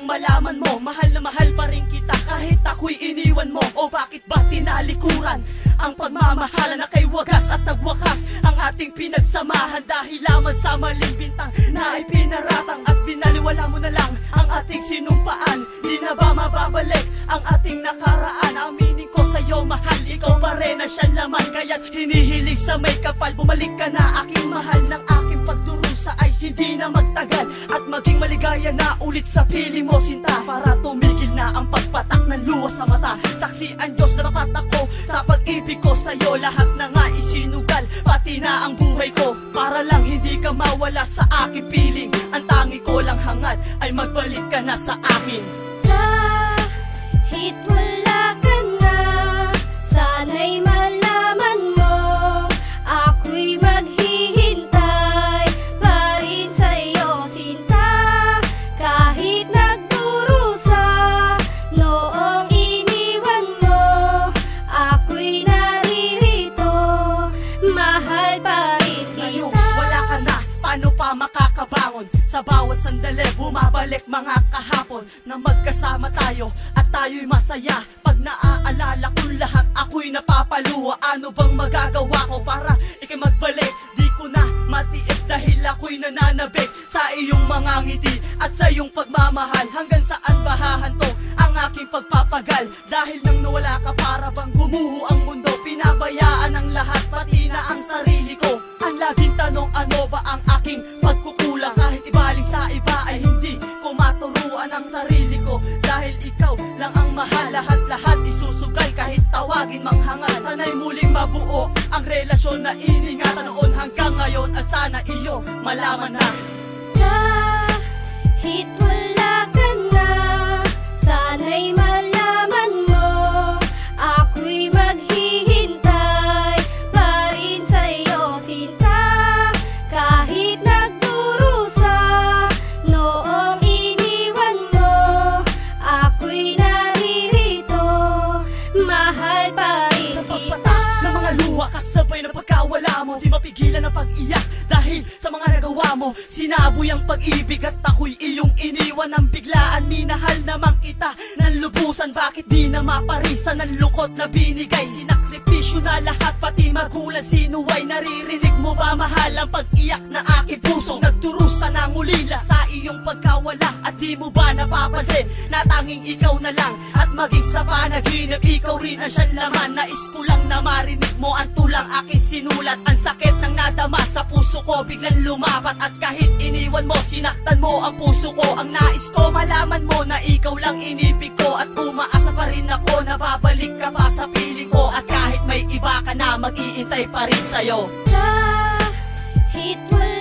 bang malaman mo, mahal na mahal pa rin kita kahit ako'y iniwan mo? O bakit ba tinalikuran ang pagmamahalan na kay wagas at nagwakas ang ating pinagsamahan dahil lamang sa maling bintang na ipinaratang at binaliwala mo na lang ang ating sinumpaan? Di na ba mababalik ang ating nakaraan? Aminin ko sa'yo mahal, ikaw pa rin ang siyang laman, kaya't hinihilig sa may kapal. Bumalik ka na aking mahal, ng aking pagdurusa ay hindi na magtagal at maging maligaya na ulit sa pili mo sinta, para tumigil na ang pagpatak ng luha sa mata. Saksi ang Diyos na tapat ako sa pag-ibig ko sa'yo, lahat na nga isinugal, pati na ang buhay ko, para lang hindi ka mawala sa aking piling. Ang tangi ko lang hangad ay magbalik ka na sa akin. Kahit wala ka na, sana'y malaman mo, ako'y maghihintay pa rin sa'yo sinta. Kahit nagdurusa noong iniwan mo, ako'y naririto, mahal pa rin kita. Wala ka na, paano pa makakabangon? Sa bawat sandali bumabalik mga kahapon na magkasama tayo at tayo'y masaya. Pag naaalala kong lahat ako'y napapaluha. Ano bang magagawa ko para ikay magbalik? Di ko na matiis dahil ako'y nananabik sa iyong mga ngiti at sa iyong pagmamahal. Hanggang saan ba hahantong ang aking pagpapagal? Dahil nang nawala ka para bang gumuho ang mundo, pinabayaan ang lahat pati na ang sarili ko. Ang laging tanong, ano ba ang aking pagkukulang? Kahit ibaling sa iba ay hindi ko maturuan ang sarili ko, dahil ikaw lang ang mahal. Lahat-lahat isusugal kahit tawagin manghangal. Sana'y muling mabuo ang relasyon na iningatan noon hanggang ngayon, at sana iyo malaman na kahit wala ka na, sana'y malaman mo, ako'y maghihintay pa rin sa'yo sinta. Kahit nagdurusa noong iniwan mo, ako'y naririto, mahal pa rin sa kita. pagpatak ng mga luha kasabay ng pagkawala mo, di mapigilan ang pag-iyak dahil sa mga nagawa mo. Sinaboy ang pag-ibig at ako'y iyong iniwan ng biglaan. Minahal naman kita ng lubusan, bakit di na maparisan ang lukot na binigay? Sinakripisyo na lahat pati magulang, sino ay naririnig mo ba mahal ang pag-iyak na aking puso? Nagdurusa na ngulila sa iyong pagkawala, at di mo ba napapansin na tanging ikaw na lang, at maging sa panaginip ikaw rin ang siyang laman? Nais ko lang na marinig mo ang tulang aking sinulat. Ang sakit ng nadama sa puso ko biglang lumapat, at kahit iniwan mo, sinaktan mo ang puso ko. Ang nais ko malaman mo na ikaw lang inibig ko, at umaasa pa rin ako na babalik ka pa sa piling ko. At kahit may iba ka na, mag-iintay pa rin sa'yo. Kahit wala